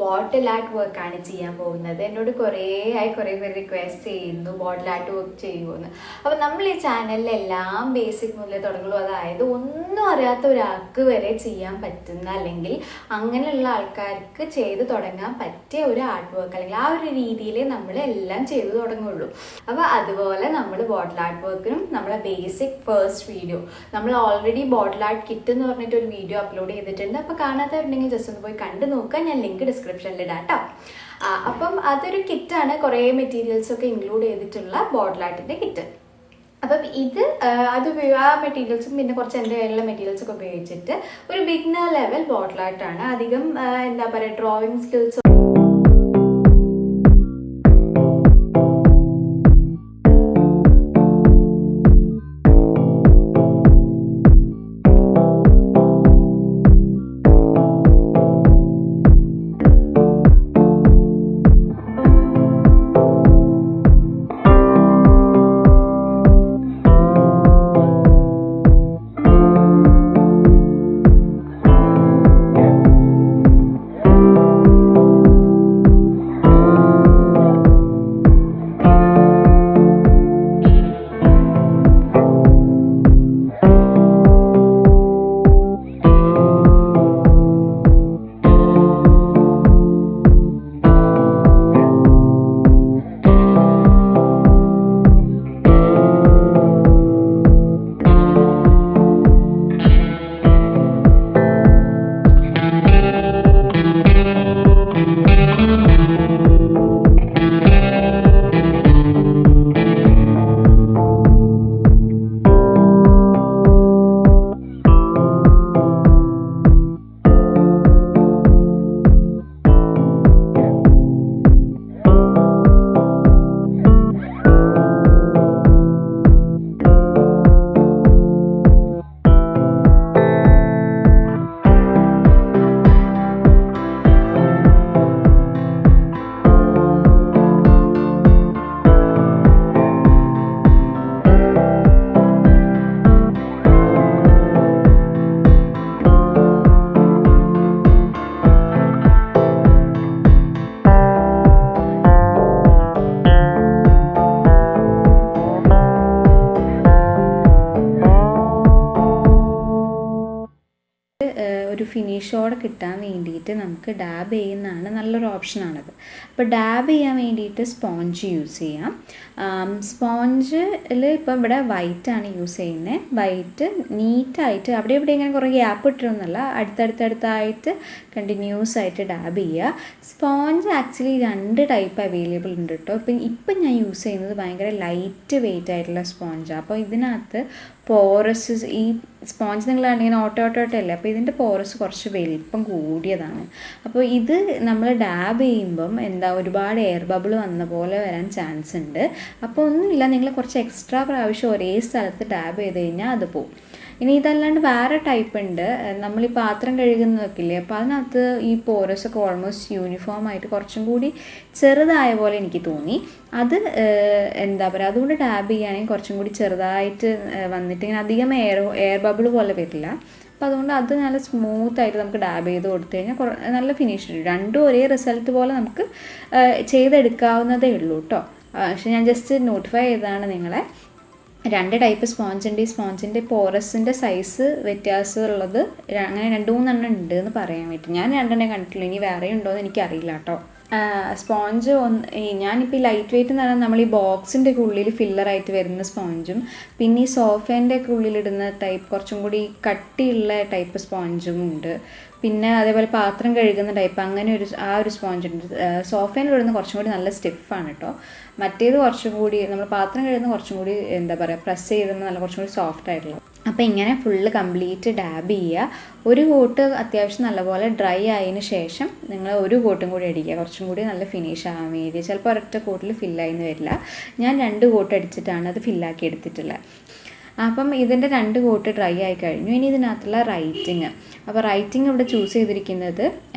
Bottle art വർക്കാണ് ചെയ്യാൻ പോകുന്നത്. എന്നോട് കുറേ പേര് റിക്വസ്റ്റ് ചെയ്യുന്നു ബോട്ടിൽ ആർട്ട് വർക്ക് ചെയ്യുമെന്ന്. അപ്പോൾ നമ്മൾ ഈ ചാനലിൽ എല്ലാം ബേസിക് മുതലേ തുടങ്ങുള്ളൂ. അതായത് ഒന്നും അറിയാത്ത ഒരാൾക്ക് വരെ ചെയ്യാൻ പറ്റുന്ന, അല്ലെങ്കിൽ അങ്ങനെയുള്ള ആൾക്കാർക്ക് ചെയ്ത് തുടങ്ങാൻ പറ്റിയ ഒരു ആർട്ട് വർക്ക്, അല്ലെങ്കിൽ ആ ഒരു രീതിയിൽ നമ്മൾ എല്ലാം ചെയ്തു തുടങ്ങുള്ളൂ. അപ്പോൾ അതുപോലെ നമ്മൾ ബോട്ടിൽ ആർട്ട് വർക്കിനും നമ്മളെ ബേസിക് ഫസ്റ്റ് വീഡിയോ, നമ്മൾ ഓൾറെഡി ബോട്ടിൽ ആർട്ട് കിറ്റ് എന്ന് പറഞ്ഞിട്ട് ഒരു വീഡിയോ അപ്ലോഡ് ചെയ്തിട്ടുണ്ട്. അപ്പോൾ കാണാത്തവരുണ്ടെങ്കിൽ ജസ്റ്റ് ഒന്ന് പോയി കണ്ടു നോക്കുക. ഞാൻ ലിങ്ക് ഡിസ്ക്രിപ്ഷനിൽ ഇടാം കേട്ടോ. അപ്പം അതൊരു കിറ്റാണ്, കുറേ മെറ്റീരിയൽസ് ഒക്കെ ഇൻക്ലൂഡ് ചെയ്തിട്ടുള്ള ബോട്ടിൽ ആർട്ടിൻ്റെ കിറ്റ്. അപ്പം ഇത് ആ മെറ്റീരിയൽസും പിന്നെ കുറച്ച് എൻ്റെ കയ്യിലുള്ള മെറ്റീരിയൽസ് ഒക്കെ ഉപയോഗിച്ചിട്ട് ഒരു ബിഗിനർ ലെവൽ ബോട്ടിൽ ആർട്ടാണ്. അധികം എന്താ പറയുക, ഡ്രോയിങ് സ്കിൽസ് ഒരു ഫിനിഷോടെ കിട്ടാൻ വേണ്ടിയിട്ട് നമുക്ക് ഡാബ് ചെയ്യുന്നതാണ് നല്ലൊരു ഓപ്ഷനാണത്. അപ്പോൾ ഡാബ് ചെയ്യാൻ വേണ്ടിയിട്ട് സ്പോഞ്ച് യൂസ് ചെയ്യാം. സ്പോഞ്ചിൽ ഇപ്പം ഇവിടെ വൈറ്റാണ് യൂസ് ചെയ്യുന്നത്. വൈറ്റ് നീറ്റായിട്ട് അവിടെ ഇവിടെ ഇങ്ങനെ കുറേ ഗ്യാപ്പ് ഇട്ടിരുന്നല്ല, അടുത്തടുത്തായിട്ട് കണ്ടിന്യൂസ് ആയിട്ട് ഡാബ് ചെയ്യുക. സ്പോഞ്ച് ആക്ച്വലി 2 ടൈപ്പ് അവൈലബിൾ ഉണ്ട് കേട്ടോ. ഇപ്പം ഞാൻ യൂസ് ചെയ്യുന്നത് ഭയങ്കര ലൈറ്റ് വെയിറ്റ് ആയിട്ടുള്ള സ്പോഞ്ചാണ്. അപ്പോൾ ഇതിനകത്ത് പോറസ്, ഈ സ്പോഞ്ച് നിങ്ങൾ ഇങ്ങനെ ഓട്ടോട്ടല്ലേ, അപ്പോൾ ഇതിൻ്റെ പോറസ് കുറച്ച് വലിപ്പം കൂടിയതാണ്. അപ്പോൾ ഇത് നമ്മൾ ഡാബ് ചെയ്യുമ്പം ഒരുപാട് എയർ ബബിൾ വന്ന പോലെ വരാൻ ചാൻസ് ഉണ്ട്. അപ്പോൾ ഒന്നുമില്ല, നിങ്ങൾ കുറച്ച് എക്സ്ട്രാ പ്രാവശ്യം ഒരേ സ്ഥലത്ത് ഡാബ് ചെയ്ത് കഴിഞ്ഞാൽ അത് പോവും. ഇനി ഇതല്ലാണ്ട് വേറെ ടൈപ്പ് ഉണ്ട്, നമ്മൾ ഈ പാത്രം കഴുകുന്നതൊക്കെ ഇല്ലേ, അപ്പോൾ അതിനകത്ത് ഈ പോറസൊക്കെ ഓൾമോസ്റ്റ് യൂണിഫോം ആയിട്ട് കുറച്ചും കൂടി ചെറുതായ പോലെ എനിക്ക് തോന്നി. അത് എന്താ പറയുക, അതുകൊണ്ട് ഡാബ് ചെയ്യുകയാണെങ്കിൽ കുറച്ചും കൂടി ചെറുതായിട്ട് വന്നിട്ട് ഇങ്ങനെ അധികം എയർ ബബിൾ പോലെ വരില്ല. അപ്പോൾ അതുകൊണ്ട് അത് നല്ല സ്മൂത്തായിട്ട് നമുക്ക് ഡാബ് ചെയ്ത് കൊടുത്തു കഴിഞ്ഞാൽ നല്ല ഫിനിഷ് കിട്ടും. രണ്ടും ഒരേ റിസൾട്ട് പോലെ നമുക്ക് ചെയ്തെടുക്കാവുന്നതേ ഉള്ളൂ കേട്ടോ. പക്ഷെ ഞാൻ ജസ്റ്റ് നോട്ടിഫൈ ചെയ്തതാണ് നിങ്ങളെ. 2 ടൈപ്പ് സ്പോഞ്ച് ഉണ്ട്. ഈ സ്പോഞ്ചിൻ്റെ പോറസിൻ്റെ സൈസ് വ്യത്യാസമുള്ളത് അങ്ങനെ 2-3 ഉണ്ട് എന്ന് പറയാൻ പറ്റും. ഞാൻ 2 കണ്ടിട്ടുള്ളൂ, ഇനി വേറെ ഉണ്ടോ എന്ന് എനിക്കറിയില്ല കേട്ടോ. സ്പോഞ്ച് ഞാനിപ്പോൾ ഈ ലൈറ്റ് വെയ്റ്റ് എന്ന് പറഞ്ഞാൽ നമ്മൾ ഈ ബോക്സിൻ്റെ ഒക്കെ ഉള്ളിൽ ഫില്ലറായിട്ട് വരുന്ന സ്പോഞ്ചും, പിന്നെ ഈ സോഫേൻ്റെ ഒക്കെ ഉള്ളിലിടുന്ന ടൈപ്പ് കുറച്ചും കൂടി കട്ടിയുള്ള ടൈപ്പ് സ്പോഞ്ചും ഉണ്ട്. പിന്നെ അതേപോലെ പാത്രം കഴുകുന്ന ടൈപ്പ് അങ്ങനെ ഒരു സ്പോഞ്ച് ഉണ്ട്. സോഫേനിലിടുന്ന കുറച്ചും കൂടി നല്ല സ്റ്റിഫാണ് കേട്ടോ. മറ്റേത് കുറച്ചും കൂടി നമ്മൾ പാത്രം കഴുകുന്ന കുറച്ചും കൂടി എന്താ പറയുക, പ്രസ് ചെയ്തുമ്പോൾ നല്ല കുറച്ചും കൂടി സോഫ്റ്റ് ആയിട്ടുള്ള. അപ്പോൾ ഇങ്ങനെ ഫുള്ള് കംപ്ലീറ്റ് ഡാബ് ചെയ്യുക. ഒരു കോട്ട് അത്യാവശ്യം നല്ലപോലെ ഡ്രൈ ആയതിന് ശേഷം നിങ്ങൾ ഒരു കോട്ടും കൂടി അടിക്കുക, കുറച്ചും കൂടി നല്ല ഫിനിഷ് ആകാൻ വേണ്ടി. ചിലപ്പോൾ ഒരൊറ്റ കോട്ടിൽ ഫില്ലായിന്ന് വരില്ല. ഞാൻ 2 കോട്ട് അടിച്ചിട്ടാണ് അത് ഫില്ലാക്കി എടുത്തിട്ടുള്ളത്. അപ്പം ഇതിൻ്റെ 2 കോട്ട് ഡ്രൈ ആയി കഴിഞ്ഞു. ഇനി ഇതിനകത്തുള്ള റൈറ്റിങ്. അപ്പോൾ റൈറ്റിങ് ഇവിടെ ചൂസ് ചെയ്തിരിക്കുന്നത്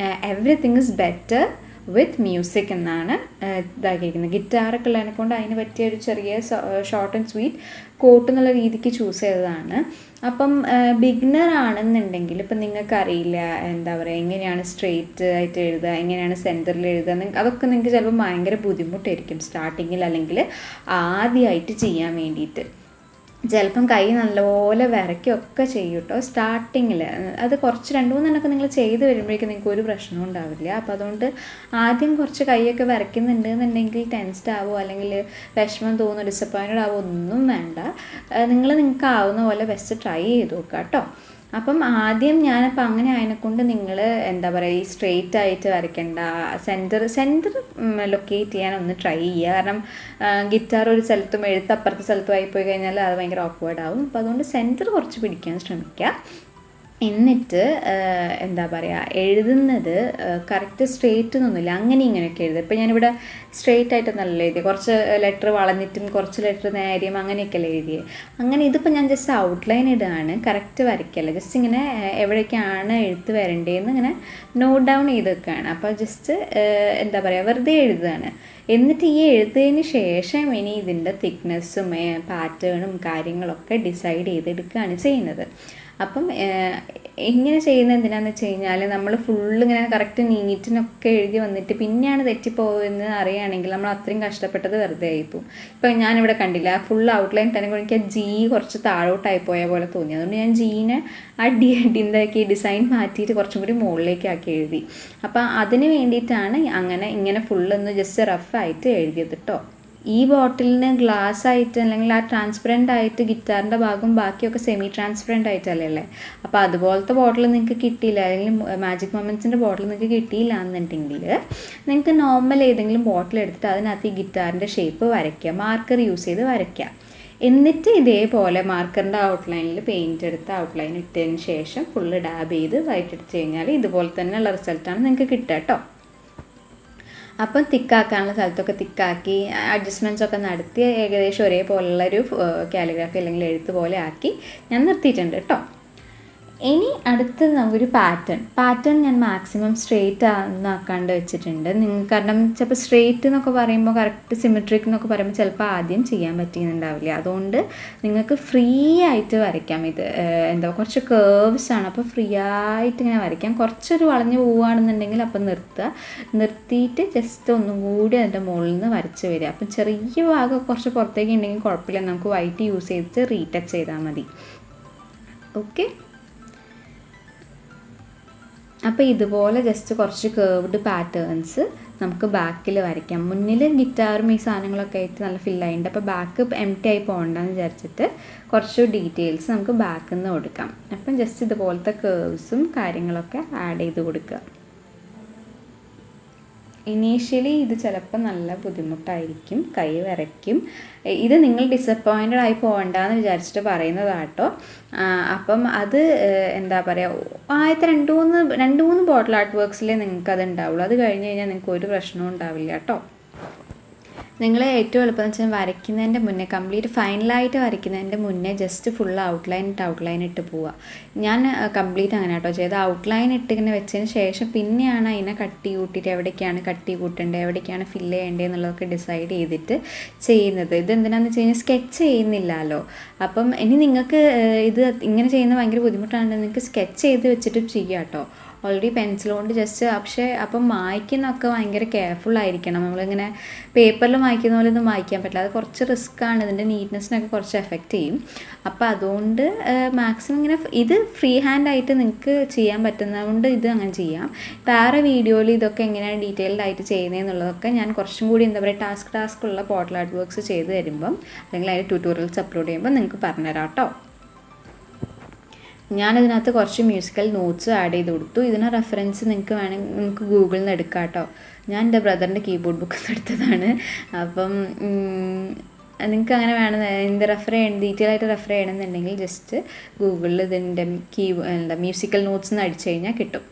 everything is better with music എന്നാണ് ഇതാക്കിയിരിക്കുന്നത്. ഗിറ്റാറൊക്കെ ഉള്ളതിനെ കൊണ്ട് അതിന് പറ്റിയ ഒരു ചെറിയ ഷോർട്ട് ആൻഡ് സ്വീറ്റ് കോട്ട് എന്നുള്ള രീതിക്ക് ചൂസ് ചെയ്തതാണ്. അപ്പം ബിഗിനർ ആണെന്നുണ്ടെങ്കിൽ ഇപ്പം നിങ്ങൾക്കറിയില്ല എന്താ പറയുക എങ്ങനെയാണ് സ്ട്രെയിറ്റ് ആയിട്ട് എഴുതുക, എങ്ങനെയാണ് സെൻറ്ററിൽ എഴുതുക, അതൊക്കെ നിങ്ങൾക്ക് ചിലപ്പോൾ ഭയങ്കര ബുദ്ധിമുട്ടായിരിക്കും സ്റ്റാർട്ടിങ്ങിൽ അല്ലെങ്കിൽ ആദ്യമായിട്ട് ചെയ്യാൻ വേണ്ടിയിട്ട്. ചിലപ്പം കൈ നല്ലപോലെ വിറയ്ക്കുകയൊക്കെ ചെയ്യും കേട്ടോ സ്റ്റാർട്ടിങ്ങിൽ. അത് കുറച്ച് 2-3 നിങ്ങൾ ചെയ്ത് വരുമ്പോഴേക്കും നിങ്ങൾക്ക് ഒരു പ്രശ്നവും ഉണ്ടാവില്ല. അപ്പോൾ അതുകൊണ്ട് ആദ്യം കുറച്ച് കൈയൊക്കെ വിറയ്ക്കുന്നുണ്ടെന്നുണ്ടെങ്കിൽ ടെൻസ്ഡ് ആവുമോ അല്ലെങ്കിൽ വിഷമം തോന്നുന്നു, ഡിസപ്പോയിൻറ്റഡ് ആവുമോ ഒന്നും വേണ്ട. നിങ്ങൾക്ക് ആവുന്ന പോലെ ബെസ്റ്റ് ട്രൈ ചെയ്ത് നോക്കുക കേട്ടോ. അപ്പം ആദ്യം ഞാനപ്പോൾ അങ്ങനെ അതിനെക്കൊണ്ട് നിങ്ങൾ എന്താ പറയുക ഈ സ്ട്രെയിറ്റ് ആയിട്ട് വരയ്ക്കേണ്ട, സെൻറ്റർ ലൊക്കേറ്റ് ചെയ്യാൻ ഒന്ന് ട്രൈ ചെയ്യുക. കാരണം ഗിറ്റാർ ഒരു സ്ഥലത്തും എഴുത്ത് അപ്പുറത്തെ സ്ഥലത്തും ആയിപ്പോയി കഴിഞ്ഞാൽ അത് ഭയങ്കര ഓക്വേർഡ് ആവും. അപ്പോൾ അതുകൊണ്ട് സെൻറ്റർ കുറച്ച് പിടിക്കാൻ ശ്രമിക്കുക. എന്നിട്ട് എന്താ പറയുക എഴുതുന്നത് കറക്റ്റ് സ്ട്രെയിറ്റ് എന്നൊന്നുമില്ല, അങ്ങനെ ഇങ്ങനെയൊക്കെ എഴുതുക. ഇപ്പോൾ ഞാനിവിടെ സ്ട്രെയിറ്റ് ആയിട്ടൊന്നല്ല എഴുതിയത്, കുറച്ച് ലെറ്റർ വളഞ്ഞിട്ടും കുറച്ച് ലെറ്റർ നേരിയും അങ്ങനെയൊക്കെയല്ലേ എഴുതിയത്. അങ്ങനെ ഇതിപ്പോൾ ഞാൻ ജസ്റ്റ് ഔട്ട്ലൈൻ ഇടുകയാണ്, കറക്റ്റ് വരയ്ക്കല്ല, ജസ്റ്റ് ഇങ്ങനെ എവിടേക്കാണ് എഴുത്ത് വരേണ്ടതെന്ന് ഇങ്ങനെ നോട്ട് ഡൗൺ ചെയ്ത് വെക്കുകയാണ്. അപ്പോൾ ജസ്റ്റ് എന്താ പറയുക വെറുതെ എഴുതുകയാണ്. എന്നിട്ട് ഈ എഴുതിയതിന് ശേഷം ഇനി ഇതിൻ്റെ തിക്നെസ്സും പാറ്റേണും കാര്യങ്ങളൊക്കെ ഡിസൈഡ് ചെയ്തെടുക്കുകയാണ് ചെയ്യുന്നത്. അപ്പം ഇങ്ങനെ ചെയ്യുന്നത് എന്തിനാണെന്ന് വെച്ച് കഴിഞ്ഞാൽ നമ്മൾ ഫുള്ളിങ്ങനെ കറക്റ്റ് നീറ്റിനൊക്കെ എഴുതി വന്നിട്ട് പിന്നെയാണ് തെറ്റിപ്പോകുമെന്ന് അറിയുകയാണെങ്കിൽ നമ്മൾ അത്രയും കഷ്ടപ്പെട്ടത് വെറുതെ ആയിപ്പോവും. ഇപ്പം ഞാനിവിടെ കണ്ടില്ല ഫുൾ ഔട്ട്ലൈൻ തന്നെ എനിക്ക് ആ ജി കുറച്ച് താഴോട്ടായി പോയ പോലെ തോന്നി. അതുകൊണ്ട് ഞാൻ ജീനെ ആ എന്താക്കി ഡിസൈൻ മാറ്റിയിട്ട് കുറച്ചും കൂടി മുകളിലേക്ക് ആക്കി എഴുതി. അപ്പം അതിന് വേണ്ടിയിട്ടാണ് ഇങ്ങനെ ഫുള്ളൊന്ന് ജസ്റ്റ് റഫായിട്ട് എഴുതിയത് കേട്ടോ. ഈ ബോട്ടിലിന് ഗ്ലാസ് ആയിട്ട് അല്ലെങ്കിൽ ആ ട്രാൻസ്പെറൻ്റ് ആയിട്ട് ഗിറ്റാറിൻ്റെ ഭാഗം ബാക്കിയൊക്കെ സെമി ട്രാൻസ്പെറൻ്റ് ആയിട്ടല്ലേ. അപ്പോൾ അതുപോലത്തെ ബോട്ടിൽ നിങ്ങൾക്ക് കിട്ടിയില്ല, അല്ലെങ്കിൽ മാജിക് മൊമെൻറ്റ്സിൻ്റെ ബോട്ടിൽ നിങ്ങൾക്ക് കിട്ടിയില്ല എന്നുണ്ടെങ്കിൽ നിങ്ങൾക്ക് നോർമൽ ഏതെങ്കിലും ബോട്ടിൽ എടുത്തിട്ട് അതിനകത്ത് ഈ ഗിറ്റാറിൻ്റെ ഷേപ്പ് വരയ്ക്കുക, മാർക്കർ യൂസ് ചെയ്ത് വരയ്ക്കുക. എന്നിട്ട് ഇതേപോലെ മാർക്കറിൻ്റെ ഔട്ട്ലൈനിൽ പെയിൻറ്റ് എടുത്ത് ഔട്ട്ലൈൻ ഇട്ടതിന് ശേഷം ഫുള്ള് ഡാബ് ചെയ്ത് വൈറ്റ് എടുത്ത് കഴിഞ്ഞാൽ ഇതുപോലെ തന്നെയുള്ള റിസൾട്ടാണ് നിങ്ങൾക്ക് കിട്ടുക കേട്ടോ. അപ്പം തിക്കാക്കാനുള്ള സ്ഥലത്തൊക്കെ തിക്കാക്കി അഡ്ജസ്റ്റ്മെൻറ്റ്സ് ഒക്കെ നടത്തി ഏകദേശം ഒരേപോലുള്ളൊരു കാലിഗ്രാഫി അല്ലെങ്കിൽ എഴുത്ത് പോലെ ആക്കി ഞാൻ നിർത്തിയിട്ടുണ്ട് കേട്ടോ. ഇനി അടുത്ത് നമുക്കൊരു പാറ്റേൺ ഞാൻ മാക്സിമം സ്ട്രെയിറ്റ് ആക്കാണ്ട് വെച്ചിട്ടുണ്ട്. കാരണം ചിലപ്പോൾ സ്ട്രെയിറ്റ് എന്നൊക്കെ പറയുമ്പോൾ കറക്റ്റ് സിമെട്രിക് എന്നൊക്കെ പറയുമ്പോൾ ചിലപ്പോൾ ആദ്യം ചെയ്യാൻ പറ്റിയിട്ടുണ്ടാവില്ല. അതുകൊണ്ട് നിങ്ങൾക്ക് ഫ്രീ ആയിട്ട് വരയ്ക്കാം. ഇത് കുറച്ച് കേർവ്സ് ആണ്, അപ്പോൾ ഫ്രീ ആയിട്ട് ഇങ്ങനെ വരയ്ക്കാം. കുറച്ചൊരു വളഞ്ഞു പോവുകയാണെന്നുണ്ടെങ്കിൽ അപ്പം നിർത്തിയിട്ട് ജസ്റ്റ് ഒന്നും കൂടി അതിൻ്റെ മുകളിൽ നിന്ന് വരച്ച് വരിക. അപ്പം ചെറിയ ഭാഗം കുറച്ച് പുറത്തേക്ക് ഉണ്ടെങ്കിൽ കുഴപ്പമില്ല, നമുക്ക് വൈറ്റ് യൂസ് ചെയ്തിട്ട് റീടച്ച് ചെയ്താൽ മതി. ഓക്കെ, അപ്പോൾ ഇതുപോലെ ജസ്റ്റ് കുറച്ച് കേർവ്ഡ് പാറ്റേൺസ് നമുക്ക് ബാക്കിൽ വരയ്ക്കാം. മുന്നിൽ ഗിറ്റാറും ഈ സാധനങ്ങളൊക്കെ ആയിട്ട് നല്ല ഫില്ലായിട്ടുണ്ട്. അപ്പോൾ ബാക്ക് എംപ്റ്റി ആയി പോകണ്ടെന്ന് വിചാരിച്ചിട്ട് കുറച്ച് ഡീറ്റെയിൽസ് നമുക്ക് ബാക്കിൽ നിന്ന് കൊടുക്കാം. അപ്പം ജസ്റ്റ് ഇതുപോലത്തെ കേർവ്സും കാര്യങ്ങളൊക്കെ ആഡ് ചെയ്ത് കൊടുക്കുക. ഇനീഷ്യലി ഇത് ചിലപ്പോൾ നല്ല ബുദ്ധിമുട്ടായിരിക്കും, കൈ വരയ്ക്കും. ഇത് നിങ്ങൾ ഡിസപ്പോയിൻറ്റഡ് ആയി പോകണ്ടെന്ന് വിചാരിച്ചിട്ട് പറയുന്നതാട്ടോ. അപ്പം അത് എന്താ പറയുക, ആദ്യത്തെ 2-3 ബോട്ടിൽ ആർട്ട് വർക്ക്സിലേ നിങ്ങൾക്ക് അത് ഉണ്ടാവുള്ളൂ. അത് കഴിഞ്ഞ് കഴിഞ്ഞാൽ നിങ്ങൾക്ക് ഒരു പ്രശ്നവും ഉണ്ടാവില്ല കേട്ടോ. നിങ്ങൾ ഏറ്റവും എളുപ്പം എന്ന് വെച്ചാൽ വരയ്ക്കുന്നതിൻ്റെ മുന്നേ, കംപ്ലീറ്റ് ഫൈനലായിട്ട് വരയ്ക്കുന്നതിൻ്റെ മുന്നേ ജസ്റ്റ് ഫുൾ ഔട്ട്ലൈൻ ഇട്ട് പോവുക. ഞാൻ കംപ്ലീറ്റ് അങ്ങനെ കേട്ടോ ചെയ്ത്, ഔട്ട്ലൈൻ ഇട്ട് ഇങ്ങനെ വെച്ചതിന് ശേഷം പിന്നെയാണ് അതിനെ കട്ടി കൂട്ടിയിട്ട് എവിടേക്കാണ് കട്ടി കൂട്ടേണ്ടത്, എവിടേക്കാണ് ഫില്ല് ചെയ്യേണ്ടത് എന്നുള്ളതൊക്കെ ഡിസൈഡ് ചെയ്തിട്ട് ചെയ്യുന്നത്. ഇതെന്തിനാണെന്ന് വെച്ച് കഴിഞ്ഞാൽ സ്കെച്ച് ചെയ്യുന്നില്ലല്ലോ. അപ്പം ഇനി നിങ്ങൾക്ക് ഇത് ഇങ്ങനെ ചെയ്യുന്നത് ഭയങ്കര ബുദ്ധിമുട്ടാണെങ്കിൽ നിങ്ങൾക്ക് സ്കെച്ച് ചെയ്ത് വെച്ചിട്ട് ചെയ്യാം കേട്ടോ. ഓൾറെഡി പെൻസിൽ കൊണ്ട് ജസ്റ്റ്, പക്ഷേ അപ്പം മായ്ക്കുന്നതൊക്കെ ഭയങ്കര കെയർഫുള്ളായിരിക്കണം. നമ്മളിങ്ങനെ പേപ്പറിൽ മായ്ക്കുന്ന പോലെ ഒന്നും മായ്ക്കാൻ പറ്റില്ല, അത് കുറച്ച് റിസ്ക്കാണ്, ഇതിൻ്റെ നീറ്റ്നെസ്സിനൊക്കെ കുറച്ച് എഫക്റ്റ് ചെയ്യും. അപ്പോൾ അതുകൊണ്ട് മാക്സിമം ഇങ്ങനെ ഇത് ഫ്രീ ഹാൻഡായിട്ട് നിങ്ങൾക്ക് ചെയ്യാൻ പറ്റുന്നതുകൊണ്ട് ഇത് അങ്ങനെ ചെയ്യാം. വേറെ വീഡിയോയിൽ ഇതൊക്കെ എങ്ങനെയാണ് ഡീറ്റെയിൽഡ് ആയിട്ട് ചെയ്യുന്നതെന്നുള്ളതൊക്കെ ഞാൻ കുറച്ചും കൂടി എന്താ പറയുക ടാസ്ക് ഉള്ള പോർട്ടൽ ആർട്ട് വർക്ക്സ് ചെയ്ത് തരുമ്പം അല്ലെങ്കിൽ അതിൻ്റെ ട്യൂട്ടോറിയൽസ് അപ്ലോഡ് ചെയ്യുമ്പോൾ നിങ്ങൾക്ക് പറഞ്ഞുതരാം കേട്ടോ. ഞാനിതിനകത്ത് കുറച്ച് മ്യൂസിക്കൽ നോട്ട്സ് ആഡ് ചെയ്ത് കൊടുത്തു. ഇതിന് റെഫറൻസ് നിങ്ങൾക്ക് ഗൂഗിളിൽ നിന്ന് എടുക്കാം കേട്ടോ. ഞാൻ എൻ്റെ ബ്രദറിൻ്റെ കീബോർഡ് ബുക്കിൽ നിന്ന് എടുത്തതാണ്. അപ്പം നിങ്ങൾക്ക് അങ്ങനെ വേണം, എന്ത് ഡീറ്റെയിൽ ആയിട്ട് റെഫർ ചെയ്യണമെന്നുണ്ടെങ്കിൽ ജസ്റ്റ് ഗൂഗിളിൽ ഇതിൻ്റെ മ്യൂസിക്കൽ നോട്ട്സ് എന്ന് അടിച്ചു കഴിഞ്ഞാൽ കിട്ടും.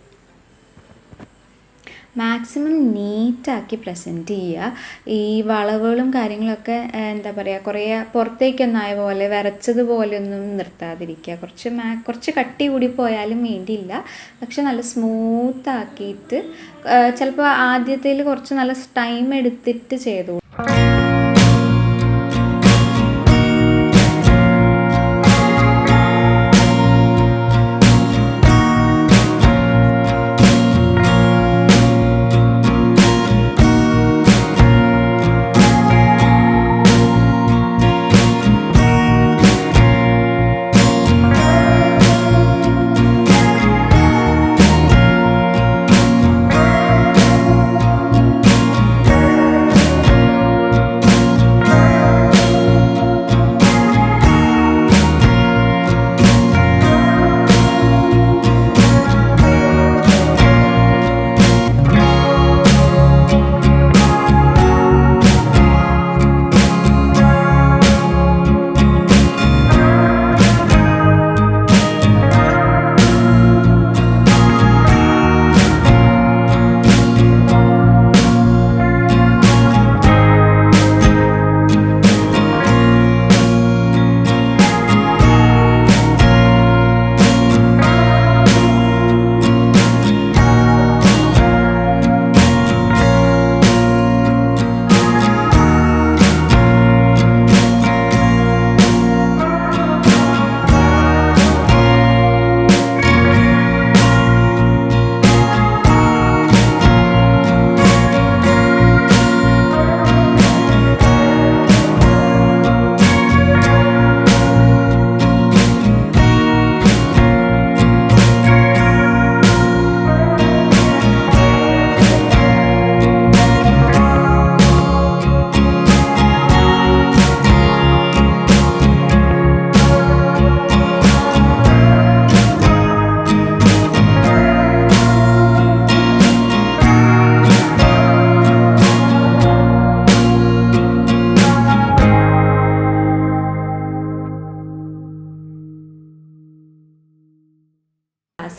മാക്സിമം നീറ്റാക്കി പ്രസൻറ്റ് ചെയ്യുക. ഈ വളവുകളും കാര്യങ്ങളൊക്കെ എന്താ പറയുക, കുറേ പുറത്തേക്കൊന്നായ പോലെ വരച്ചതുപോലെയൊന്നും നിർത്താതിരിക്കുക. കുറച്ച് കട്ടി കൂടി പോയാലും വേണ്ടിയില്ല, പക്ഷെ നല്ല സ്മൂത്താക്കിയിട്ട് ചിലപ്പോൾ ആദ്യത്തേൽ കുറച്ച് നല്ല ടൈം എടുത്തിട്ട് ചെയ്തു.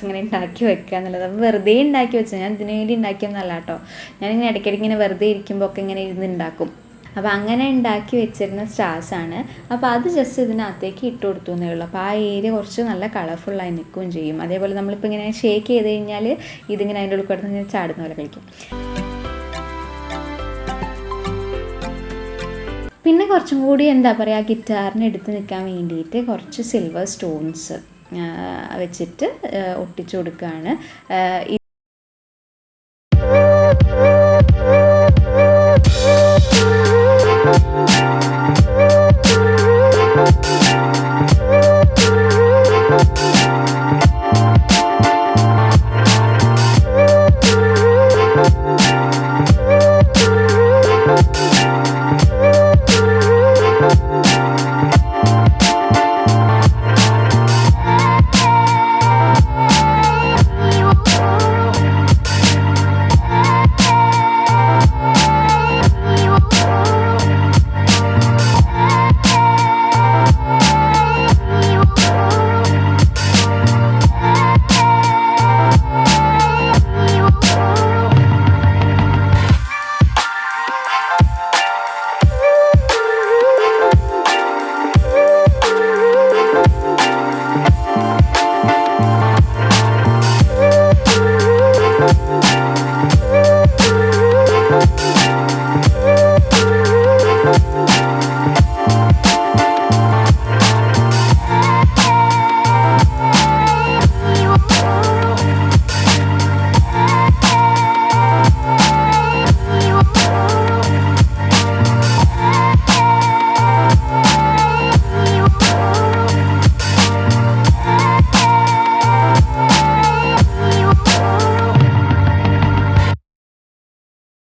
ഇങ്ങനെ ഉണ്ടാക്കി വെക്കുക എന്നുള്ളത്. അപ്പോൾ വെറുതെ ഉണ്ടാക്കി വെച്ചത്, ഞാൻ ഇതിനു വേണ്ടി ഉണ്ടാക്കിയൊന്നല്ല കേട്ടോ. ഞാനിങ്ങനെ ഇടയ്ക്കിടയ്ക്ക് ഇങ്ങനെ വെറുതെ ഇരിക്കുമ്പോൾ ഒക്കെ ഇങ്ങനെ ഇരുന്ന് ഉണ്ടാക്കും. അപ്പോൾ അങ്ങനെ ഉണ്ടാക്കി വെച്ചിരുന്ന സ്റ്റാർസാണ്. അപ്പോൾ അത് ജസ്റ്റ് ഇതിനകത്തേക്ക് ഇട്ട് കൊടുത്തു എന്നേ ഉള്ളൂ. അപ്പോൾ ആ ഏരിയ കുറച്ച് നല്ല കളർഫുള്ളായി നിൽക്കുകയും ചെയ്യും. അതേപോലെ നമ്മളിപ്പോൾ ഇങ്ങനെ ഷേക്ക് ചെയ്ത് കഴിഞ്ഞാൽ ഇതിങ്ങനെ അതിൻ്റെ ഉള്ളിൽ കിടന്ന് ഇങ്ങനെ ചാടുന്ന പോലെ കളിക്കും. പിന്നെ കുറച്ചും കൂടി എന്താ പറയുക, ഗിറ്റാറിന് എടുത്ത് നിൽക്കാൻ വേണ്ടിയിട്ട് കുറച്ച് സിൽവർ സ്റ്റോൺസ് വെച്ചിട്ട് ഒട്ടിച്ചു കൊടുക്കുകയാണ്.